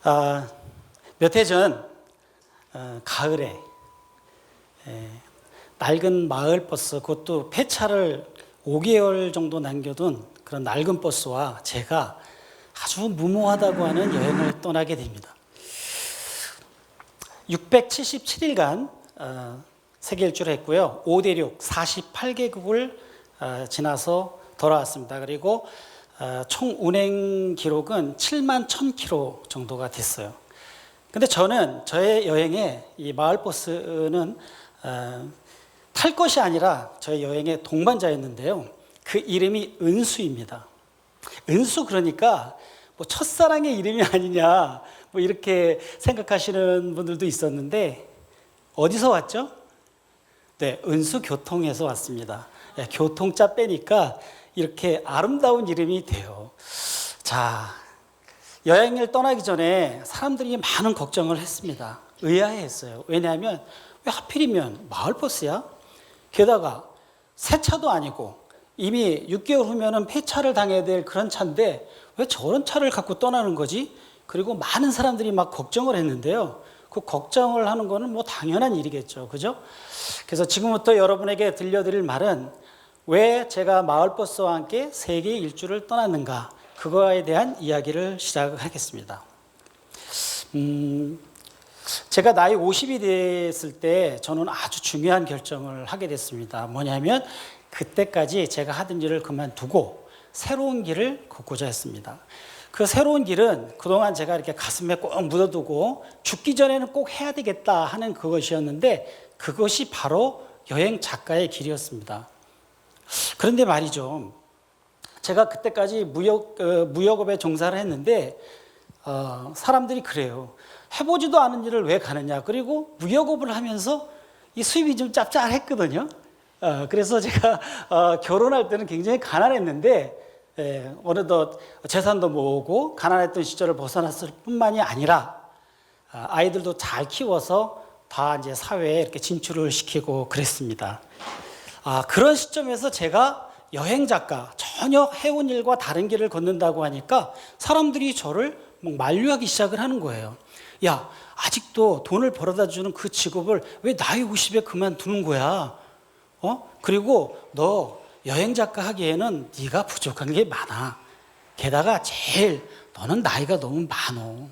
몇 해 전 가을에 낡은 마을버스, 그것도 폐차를 5개월 정도 남겨둔 그런 낡은 버스와 제가 아주 무모하다고 하는 여행을 떠나게 됩니다. 677일간 세계 일주를 했고요. 5대륙 48개국을 지나서 돌아왔습니다. 그리고 총 운행 기록은 7만 1000km 정도가 됐어요. 근데 저는 저의 여행에 이 마을버스는 탈 것이 아니라 저의 여행의 동반자였는데요. 그 이름이 은수입니다. 은수, 그러니까 뭐 첫사랑의 이름이 아니냐 뭐 이렇게 생각하시는 분들도 있었는데, 어디서 왔죠? 네, 은수교통에서 왔습니다. 네, 교통자 빼니까 이렇게 아름다운 이름이 돼요. 자, 여행을 떠나기 전에 사람들이 많은 걱정을 했습니다. 의아해했어요. 왜냐하면 왜 하필이면 마을버스야? 게다가 새 차도 아니고 이미 6개월 후면은 폐차를 당해야 될 그런 차인데 왜 저런 차를 갖고 떠나는 거지? 그리고 많은 사람들이 막 걱정을 했는데요. 그 걱정을 하는 거는 뭐 당연한 일이겠죠. 그죠? 그래서 지금부터 여러분에게 들려드릴 말은 왜 제가 마을버스와 함께 세계 일주를 떠났는가, 그거에 대한 이야기를 시작하겠습니다. 제가 나이 50이 됐을 때 저는 아주 중요한 결정을 하게 됐습니다. 뭐냐면 그때까지 제가 하던 일을 그만두고 새로운 길을 걷고자 했습니다. 그 새로운 길은 그동안 제가 이렇게 가슴에 꼭 묻어두고 죽기 전에는 꼭 해야 되겠다 하는 그것이었는데, 그것이 바로 여행 작가의 길이었습니다. 그런데 말이죠, 제가 그때까지 무역업에 종사를 했는데 사람들이 그래요. 해보지도 않은 일을 왜 가느냐. 그리고 무역업을 하면서 이 수입이 좀 짭짤했거든요. 그래서 제가 결혼할 때는 굉장히 가난했는데 어느덧 재산도 모으고 가난했던 시절을 벗어났을 뿐만이 아니라 아이들도 잘 키워서 다 이제 사회에 이렇게 진출을 시키고 그랬습니다. 그런 시점에서 제가 여행 작가, 전혀 해온 일과 다른 길을 걷는다고 하니까 사람들이 저를 막 만류하기 시작을 하는 거예요. 야, 아직도 돈을 벌어다 주는 그 직업을 왜 나이 50에 그만두는 거야? 그리고 너 여행 작가 하기에는 네가 부족한 게 많아. 게다가 제일 너는 나이가 너무 많어.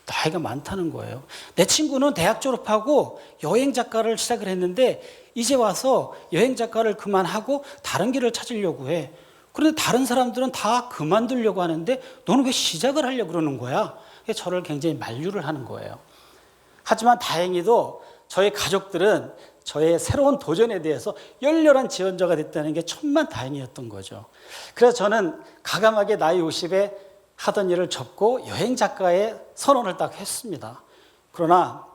나이가 많다는 거예요. 내 친구는 대학 졸업하고 여행 작가를 시작을 했는데 이제 와서 여행 작가를 그만하고 다른 길을 찾으려고 해. 그런데 다른 사람들은 다 그만두려고 하는데 너는 왜 시작을 하려고 그러는 거야? 저를 굉장히 만류를 하는 거예요. 하지만 다행히도 저희 가족들은 저의 새로운 도전에 대해서 열렬한 지원자가 됐다는 게 천만다행이었던 거죠. 그래서 저는 가감하게 나이 50에 하던 일을 접고 여행 작가의 선언을 딱 했습니다. 그러나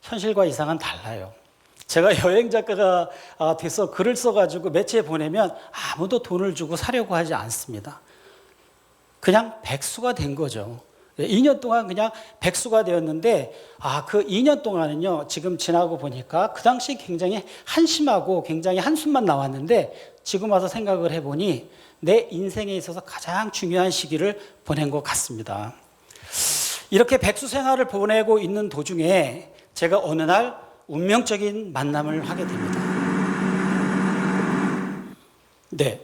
현실과 이상은 달라요. 제가 여행 작가가 돼서 글을 써가지고 매체에 보내면 아무도 돈을 주고 사려고 하지 않습니다. 그냥 백수가 된 거죠. 2년 동안 그냥 백수가 되었는데 그 2년 동안은요, 지금 지나고 보니까 그 당시 굉장히 한심하고 굉장히 한숨만 나왔는데 지금 와서 생각을 해보니 내 인생에 있어서 가장 중요한 시기를 보낸 것 같습니다. 이렇게 백수 생활을 보내고 있는 도중에 제가 어느 날 운명적인 만남을 하게 됩니다. 네.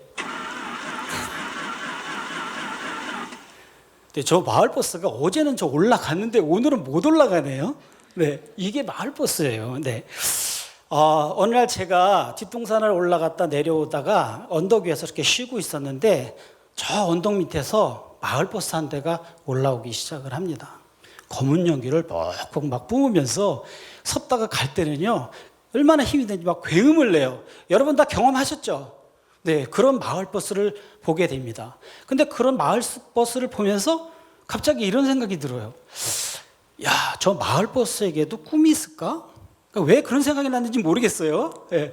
저 마을버스가 어제는 저 올라갔는데 오늘은 못 올라가네요. 네, 이게 마을버스예요. 네. 어느 날 제가 뒷동산을 올라갔다 내려오다가 언덕 위에서 이렇게 쉬고 있었는데 저 언덕 밑에서 마을버스 한 대가 올라오기 시작을 합니다. 검은 연기를 뻑뻑 막 뿜으면서 섰다가 갈 때는요, 얼마나 힘이 드는지 막 굉음을 내요. 여러분 다 경험하셨죠? 네, 그런 마을버스를 보게 됩니다. 근데 그런 마을버스를 보면서 갑자기 이런 생각이 들어요. 야, 저 마을버스에게도 꿈이 있을까? 그러니까 왜 그런 생각이 났는지 모르겠어요. 네,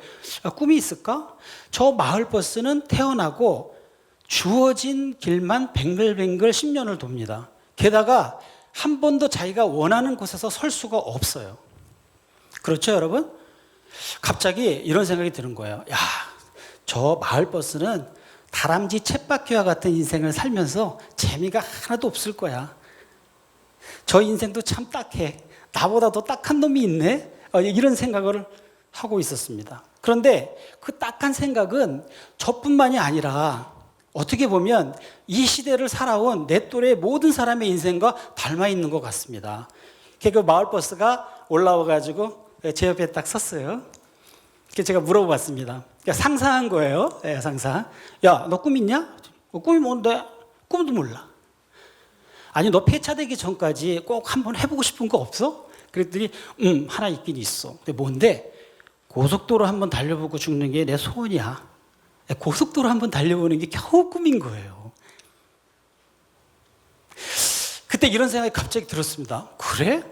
꿈이 있을까? 저 마을버스는 태어나고 주어진 길만 뱅글뱅글 10년을 돕니다. 게다가 한 번도 자기가 원하는 곳에서 설 수가 없어요. 그렇죠, 여러분? 갑자기 이런 생각이 드는 거예요. 야, 저 마을버스는 다람쥐 쳇바퀴와 같은 인생을 살면서 재미가 하나도 없을 거야. 저 인생도 참 딱해. 나보다 더 딱한 놈이 있네. 이런 생각을 하고 있었습니다. 그런데 그 딱한 생각은 저뿐만이 아니라 어떻게 보면 이 시대를 살아온 내 또래 모든 사람의 인생과 닮아 있는 것 같습니다. 그 마을버스가 올라와가지고 제 옆에 딱 섰어요. 제가 물어봤습니다. 상상한 거예요. 상상. 야, 너 꿈 있냐? 꿈이 뭔데? 꿈도 몰라. 아니, 너 폐차되기 전까지 꼭 한번 해보고 싶은 거 없어? 그랬더니 하나 있긴 있어. 근데 뭔데? 고속도로 한번 달려보고 죽는 게 내 소원이야. 고속도로 한번 달려보는 게 겨우 꿈인 거예요. 그때 이런 생각이 갑자기 들었습니다. 그래?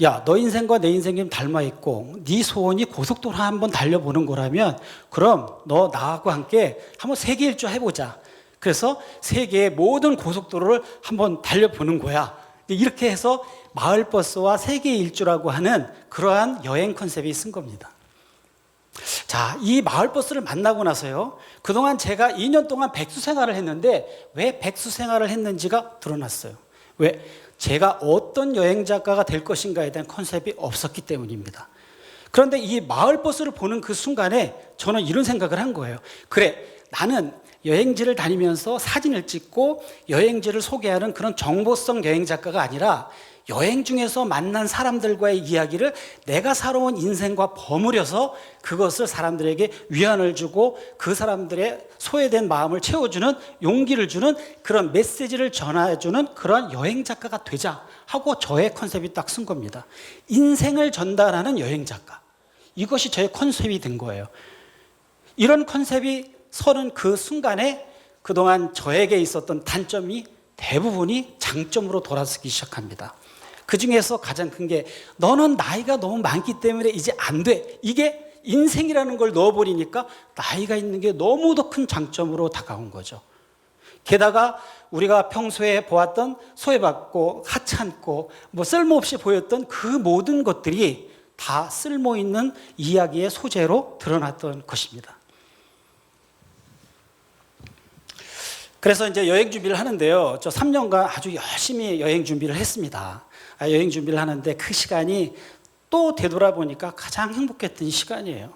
야, 너 인생과 내 인생이 닮아있고 네 소원이 고속도로 한번 달려보는 거라면 그럼 너 나하고 함께 한번 세계 일주 해보자. 그래서 세계의 모든 고속도로를 한번 달려보는 거야. 이렇게 해서 마을버스와 세계 일주라고 하는 그러한 여행 컨셉이 쓴 겁니다. 자, 이 마을버스를 만나고 나서요, 그동안 제가 2년 동안 백수 생활을 했는데 왜 백수 생활을 했는지가 드러났어요. 왜? 제가 어떤 여행작가가 될 것인가에 대한 컨셉이 없었기 때문입니다. 그런데 이 마을버스를 보는 그 순간에 저는 이런 생각을 한 거예요. 그래, 나는 여행지를 다니면서 사진을 찍고 여행지를 소개하는 그런 정보성 여행작가가 아니라 여행 중에서 만난 사람들과의 이야기를 내가 살아온 인생과 버무려서 그것을 사람들에게 위안을 주고 그 사람들의 소외된 마음을 채워주는, 용기를 주는 그런 메시지를 전해주는 그런 여행 작가가 되자 하고 저의 컨셉이 딱 쓴 겁니다. 인생을 전달하는 여행 작가. 이것이 저의 컨셉이 된 거예요. 이런 컨셉이 서는 그 순간에 그동안 저에게 있었던 단점이 대부분이 장점으로 돌아서기 시작합니다. 그 중에서 가장 큰 게 너는 나이가 너무 많기 때문에 이제 안 돼. 이게 인생이라는 걸 넣어버리니까 나이가 있는 게 너무도 큰 장점으로 다가온 거죠. 게다가 우리가 평소에 보았던 소외받고 하찮고 뭐 쓸모없이 보였던 그 모든 것들이 다 쓸모있는 이야기의 소재로 드러났던 것입니다. 그래서 이제 여행 준비를 하는데요. 저 3년간 아주 열심히 여행 준비를 했습니다. 여행 준비를 하는데 그 시간이 또 되돌아보니까 가장 행복했던 시간이에요.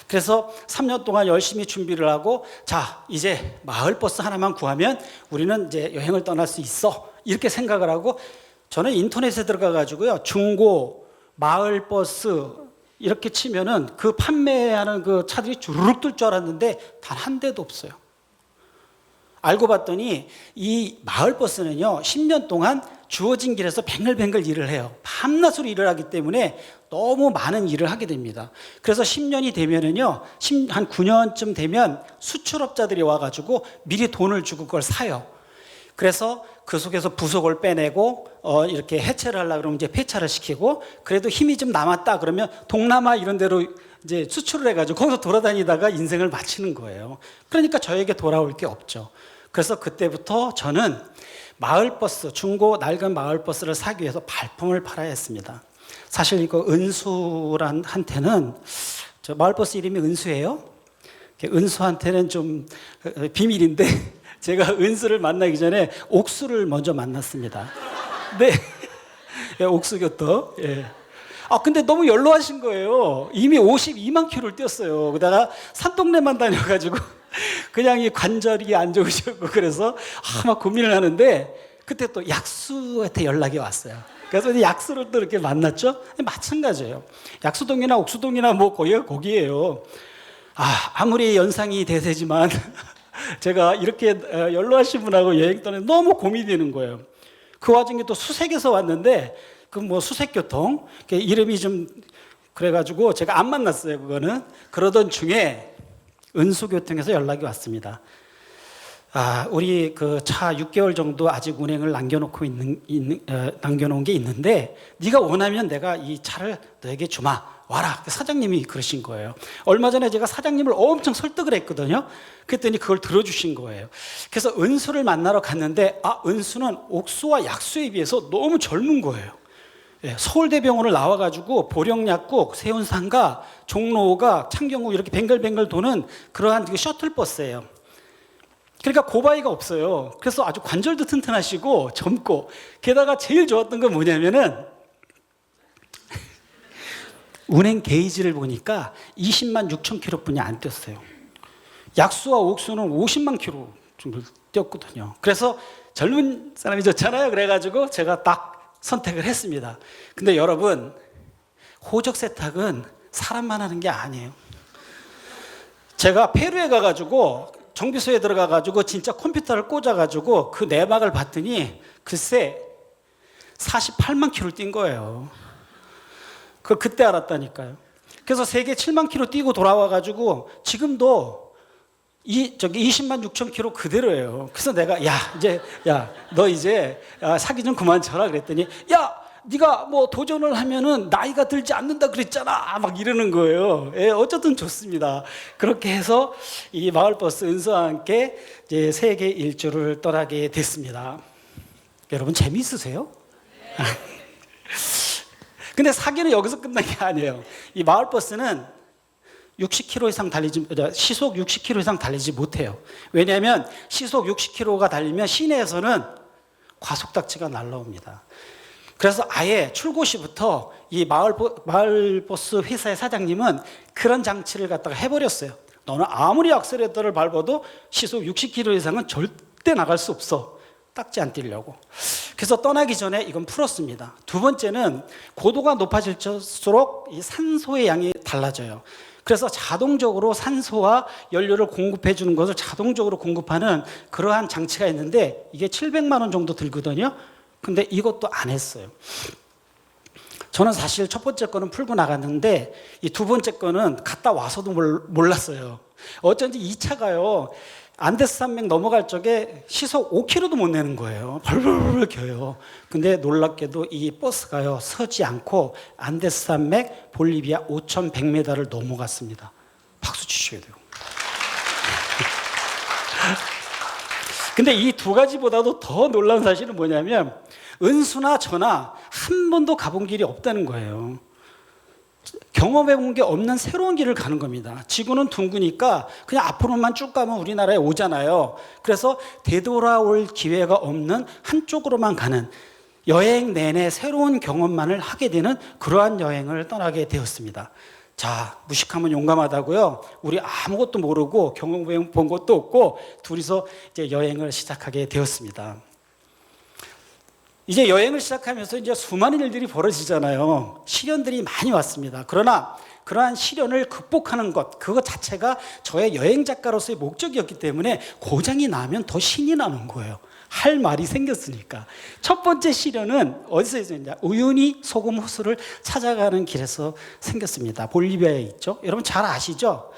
그래서 3년 동안 열심히 준비를 하고 자, 이제 마을버스 하나만 구하면 우리는 이제 여행을 떠날 수 있어. 이렇게 생각을 하고 저는 인터넷에 들어가 가지고요. 중고 마을버스 이렇게 치면은 그 판매하는 그 차들이 주르륵 뜰 줄 알았는데 단 한 대도 없어요. 알고 봤더니 이 마을버스는요 10년 동안 주어진 길에서 뱅글뱅글 일을 해요. 밤낮으로 일을 하기 때문에 너무 많은 일을 하게 됩니다. 그래서 10년이 되면은요 한 9년쯤 되면 수출업자들이 와가지고 미리 돈을 주고 그걸 사요. 그래서 그 속에서 부속을 빼내고 이렇게 해체를 하려고 그러면 이제 폐차를 시키고 그래도 힘이 좀 남았다 그러면 동남아 이런 데로 이제 수출을 해가지고 거기서 돌아다니다가 인생을 마치는 거예요. 그러니까 저에게 돌아올 게 없죠. 그래서 그때부터 저는 마을버스, 중고 낡은 마을버스를 사기 위해서 발품을 팔아야 했습니다. 사실 이거 은수한테는 저 마을버스 이름이 은수예요. 은수한테는 좀 비밀인데 제가 은수를 만나기 전에 옥수를 먼저 만났습니다. 네, 옥수교토. 예. 근데 너무 연로하신 거예요. 이미 52만 킬로를 뛰었어요. 그러다가 산동네만 다녀가지고 그냥 이 관절이 안 좋으셨고 그래서 막 고민을 하는데 그때 또 약수한테 연락이 왔어요. 그래서 약수를 또 이렇게 만났죠. 마찬가지예요. 약수동이나 옥수동이나 뭐 거기가 거기예요. 아무리 연상이 대세지만 제가 이렇게 연로하신 분하고 여행 떠나는 너무 고민이 되는 거예요. 그 와중에 또 수색에서 왔는데 그 뭐 수색교통 이름이 좀 그래가지고 제가 안 만났어요. 그거는 그러던 중에 은수교통에서 연락이 왔습니다. 우리 그 차 6개월 정도 아직 운행을 남겨놓고 남겨놓은 게 있는데 네가 원하면 내가 이 차를 너에게 주마. 와라. 사장님이 그러신 거예요. 얼마 전에 제가 사장님을 엄청 설득을 했거든요. 그랬더니 그걸 들어주신 거예요. 그래서 은수를 만나러 갔는데 은수는 옥수와 약수에 비해서 너무 젊은 거예요. 서울대병원을 나와가지고 보령약국, 세운상가, 종로가, 창경구 이렇게 뱅글뱅글 도는 그러한 셔틀버스예요. 그러니까 고바위가 없어요. 그래서 아주 관절도 튼튼하시고 젊고, 게다가 제일 좋았던 건 뭐냐면은 운행 게이지를 보니까 20만 6천 킬로뿐이 안 뛰었어요. 약수와 옥수는 50만 킬로 정도 뛰었거든요. 그래서 젊은 사람이 좋잖아요. 그래가지고 제가 딱 선택을 했습니다. 근데 여러분, 호적 세탁은 사람만 하는 게 아니에요. 제가 페루에 가가지고 정비소에 들어가가지고 진짜 컴퓨터를 꽂아가지고 그 내막을 봤더니 글쎄 48만 킬로를 뛴 거예요. 그걸 그때 알았다니까요. 그래서 세계 7만 킬로 뛰고 돌아와가지고 지금도 20만 6천 킬로 그대로예요. 그래서 내가 너 이제 사기 좀 그만 쳐라 그랬더니 네가 뭐 도전을 하면은 나이가 들지 않는다 그랬잖아 막 이러는 거예요. 예, 어쨌든 좋습니다. 그렇게 해서 이 마을버스 은서와 함께 이제 세계 일주를 떠나게 됐습니다. 여러분 재미있으세요? 근데 사기는 여기서 끝난 게 아니에요. 이 마을버스는 60km 이상 시속 60km 이상 달리지 못해요. 왜냐하면 시속 60km가 달리면 시내에서는 과속딱지가 날라옵니다. 그래서 아예 출고시부터 이 마을버스 회사의 사장님은 그런 장치를 갖다가 해버렸어요. 너는 아무리 악셀레터를 밟아도 시속 60km 이상은 절대 나갈 수 없어. 딱지 안 띄려고. 그래서 떠나기 전에 이건 풀었습니다. 두 번째는 고도가 높아질수록 이 산소의 양이 달라져요. 그래서 자동적으로 산소와 연료를 공급해 주는 것을 자동적으로 공급하는 그러한 장치가 있는데 이게 700만 원 정도 들거든요. 근데 이것도 안 했어요. 저는 사실 첫 번째 거는 풀고 나갔는데 이 두 번째 거는 갔다 와서도 몰랐어요. 어쩐지 이 차가요. 안데스 산맥 넘어갈 적에 시속 5km도 못 내는 거예요. 벌벌벌 겨요. 근데 놀랍게도 이 버스가요 서지 않고 안데스 산맥 볼리비아 5,100m를 넘어갔습니다. 박수 치셔야 돼요. 근데 이 두 가지보다도 더 놀라운 사실은 뭐냐면 은수나 저나 한 번도 가본 길이 없다는 거예요. 경험해 본 게 없는 새로운 길을 가는 겁니다. 지구는 둥그니까 그냥 앞으로만 쭉 가면 우리나라에 오잖아요. 그래서 되돌아올 기회가 없는 한쪽으로만 가는 여행 내내 새로운 경험만을 하게 되는 그러한 여행을 떠나게 되었습니다. 자, 무식하면 용감하다고요. 우리 아무것도 모르고 경험 본 것도 없고 둘이서 이제 여행을 시작하게 되었습니다. 이제 여행을 시작하면서 이제 수많은 일들이 벌어지잖아요. 시련들이 많이 왔습니다. 그러나 그러한 시련을 극복하는 것, 그것 자체가 저의 여행 작가로서의 목적이었기 때문에 고장이 나면 더 신이 나는 거예요. 할 말이 생겼으니까. 첫 번째 시련은 어디서 있었냐? 우연히 소금 호수를 찾아가는 길에서 생겼습니다. 볼리비아에 있죠. 여러분 잘 아시죠?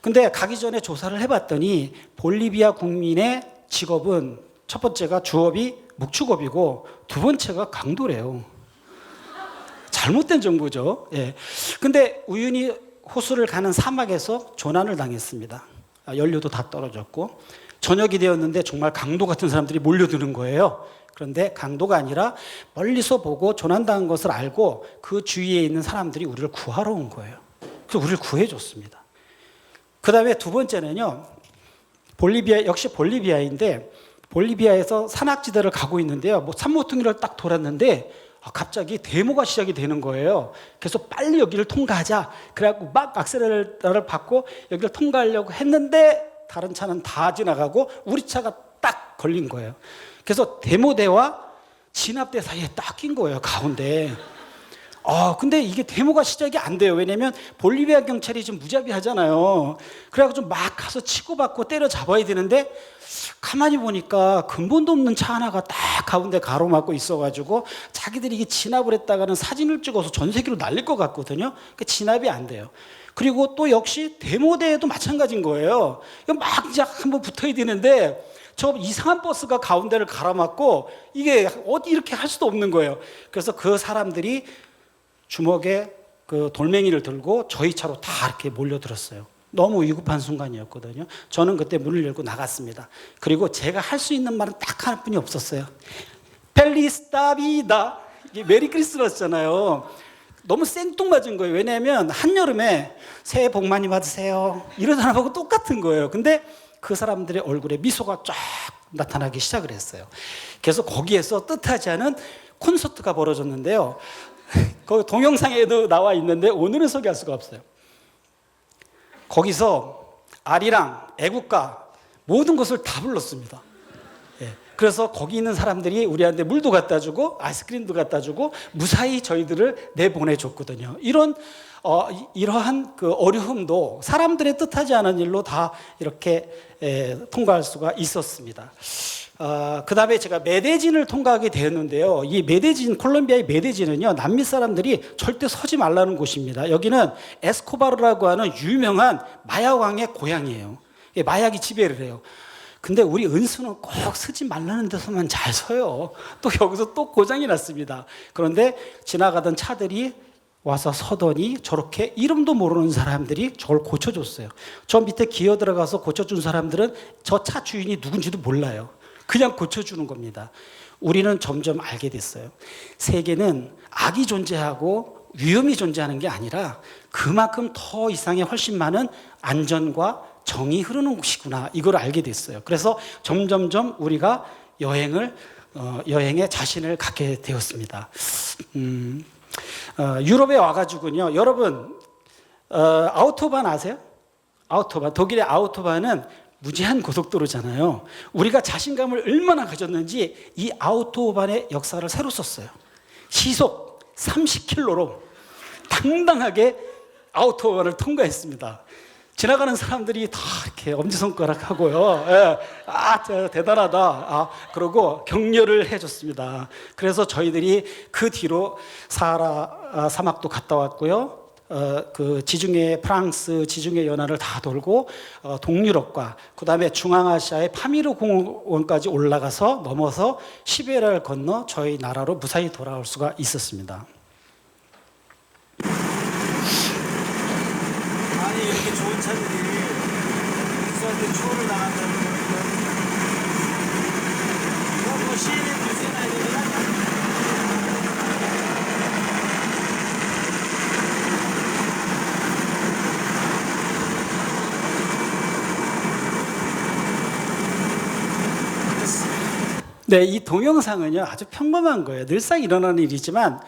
근데 가기 전에 조사를 해봤더니 볼리비아 국민의 직업은 첫 번째가 주업이 목축업이고 두 번째가 강도래요. 잘못된 정보죠. 예. 근데 우연히 호수를 가는 사막에서 조난을 당했습니다. 연료도 다 떨어졌고 저녁이 되었는데 정말 강도 같은 사람들이 몰려드는 거예요. 그런데 강도가 아니라 멀리서 보고 조난당한 것을 알고 그 주위에 있는 사람들이 우리를 구하러 온 거예요. 그래서 우리를 구해줬습니다. 그 다음에 두 번째는요, 역시 볼리비아인데 볼리비아에서 산악지대를 가고 있는데요. 뭐 산모퉁이를 딱 돌았는데 갑자기 데모가 시작이 되는 거예요. 그래서 빨리 여기를 통과하자. 그래갖고 막 악셀레터를 밟고 여기를 통과하려고 했는데 다른 차는 다 지나가고 우리 차가 딱 걸린 거예요. 그래서 데모대와 진압대 사이에 딱 낀 거예요, 가운데. 근데 이게 데모가 시작이 안 돼요. 왜냐면 볼리비아 경찰이 좀 무자비하잖아요. 그래가지고 좀 막 가서 치고받고 때려잡아야 되는데 가만히 보니까 근본도 없는 차 하나가 딱 가운데 가로막고 있어가지고 자기들이 이게 진압을 했다가는 사진을 찍어서 전 세계로 날릴 것 같거든요. 그러니까 진압이 안 돼요. 그리고 또 역시 데모대에도 마찬가지인 거예요. 막 이제 한번 붙어야 되는데 저 이상한 버스가 가운데를 가로막고 이게 어디 이렇게 할 수도 없는 거예요. 그래서 그 사람들이 주먹에 그 돌멩이를 들고 저희 차로 다 이렇게 몰려들었어요. 너무 위급한 순간이었거든요. 저는 그때 문을 열고 나갔습니다. 그리고 제가 할 수 있는 말은 딱 하나뿐이 없었어요. 펠리스타비다. 이게 메리 크리스마스잖아요. 너무 생뚱맞은 거예요. 왜냐하면 한여름에 새해 복 많이 받으세요 이런 사람하고 똑같은 거예요. 근데 그 사람들의 얼굴에 미소가 쫙 나타나기 시작을 했어요. 그래서 거기에서 뜻하지 않은 콘서트가 벌어졌는데요. 그 동영상에도 나와 있는데 오늘은 소개할 수가 없어요. 거기서 아리랑, 애국가 모든 것을 다 불렀습니다. 그래서 거기 있는 사람들이 우리한테 물도 갖다 주고 아이스크림도 갖다 주고 무사히 저희들을 내보내줬거든요. 이러한 그 어려움도 사람들의 뜻하지 않은 일로 다 이렇게 통과할 수가 있었습니다. 그 다음에 제가 메데진을 통과하게 되었는데요. 이 메데진, 콜롬비아의 메데진은요, 남미 사람들이 절대 서지 말라는 곳입니다. 여기는 에스코바르라고 하는 유명한 마약왕의 고향이에요. 마약이 지배를 해요. 근데 우리 은수는 꼭 서지 말라는 데서만 잘 서요. 또 여기서 또 고장이 났습니다. 그런데 지나가던 차들이 와서 서더니 저렇게 이름도 모르는 사람들이 저걸 고쳐줬어요. 저 밑에 기어 들어가서 고쳐준 사람들은 저 차 주인이 누군지도 몰라요. 그냥 고쳐주는 겁니다. 우리는 점점 알게 됐어요. 세계는 악이 존재하고 위험이 존재하는 게 아니라 그만큼 더 이상의 훨씬 많은 안전과 정이 흐르는 곳이구나, 이걸 알게 됐어요. 그래서 점점점 우리가 여행에 자신을 갖게 되었습니다. 유럽에 와가지고요, 여러분 아우토반 아세요? 아우토반, 독일의 아우토반은 무제한 고속도로잖아요. 우리가 자신감을 얼마나 가졌는지 이 아우토반의 역사를 새로 썼어요. 시속 30km로 당당하게 아우토반을 통과했습니다. 지나가는 사람들이 다 이렇게 엄지손가락 하고요. 대단하다. 그러고 격려를 해줬습니다. 그래서 저희들이 그 뒤로 사하라 사막도 갔다 왔고요. 그 지중해, 프랑스 지중해 연안을 다 돌고 동유럽과 그 다음에 중앙아시아의 파미르 공원까지 올라가서 넘어서 시베리아를 건너 저희 나라로 무사히 돌아올 수가 있었습니다. 아니 이렇게 좋은 차들이 인수한테 추월을 나간다는 거니까 이건 뭐 시인의 불세나 이런 건 아니야. 네, 이 동영상은요 아주 평범한 거예요. 늘상 일어나는 일이지만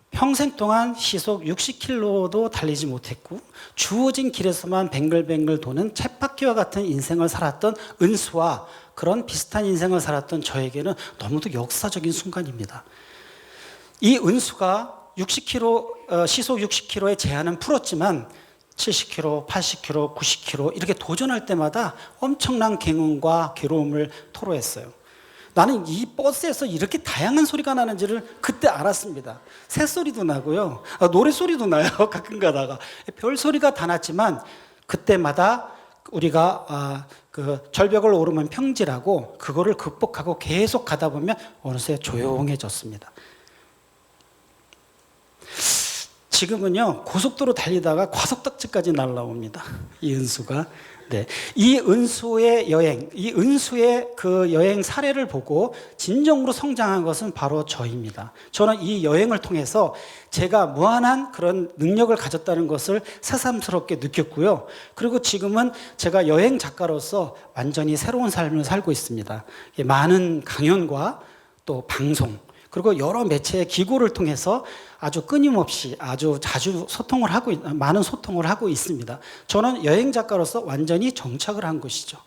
평생 동안 시속 60km도 달리지 못했고 주어진 길에서만 뱅글뱅글 도는 쳇바퀴와 같은 인생을 살았던 은수와 그런 비슷한 인생을 살았던 저에게는 너무도 역사적인 순간입니다. 이 은수가 60km, 시속 60km의 제한은 풀었지만 70km, 80km, 90km 이렇게 도전할 때마다 엄청난 경운과 괴로움을 토로했어요. 나는 이 버스에서 이렇게 다양한 소리가 나는지를 그때 알았습니다. 새소리도 나고요. 노래소리도 나요. 가끔 가다가. 별소리가 다 났지만 그때마다 우리가 그 절벽을 오르면 평지라고 그거를 극복하고 계속 가다 보면 어느새 조용해졌습니다. 지금은요 고속도로 달리다가 과속딱지까지 날라옵니다. 이 은수가. 네, 이 은수의 여행, 이 은수의 그 여행 사례를 보고 진정으로 성장한 것은 바로 저입니다. 저는 이 여행을 통해서 제가 무한한 그런 능력을 가졌다는 것을 새삼스럽게 느꼈고요. 그리고 지금은 제가 여행 작가로서 완전히 새로운 삶을 살고 있습니다. 많은 강연과 또 방송, 그리고 여러 매체의 기고를 통해서 아주 끊임없이 아주 자주 많은 소통을 하고 있습니다. 저는 여행 작가로서 완전히 정착을 한 것이죠.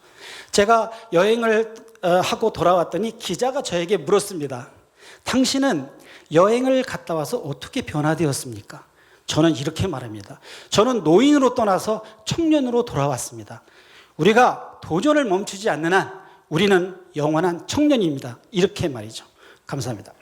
제가 여행을 하고 돌아왔더니 기자가 저에게 물었습니다. 당신은 여행을 갔다 와서 어떻게 변화되었습니까? 저는 이렇게 말합니다. 저는 노인으로 떠나서 청년으로 돌아왔습니다. 우리가 도전을 멈추지 않는 한 우리는 영원한 청년입니다. 이렇게 말이죠. 감사합니다.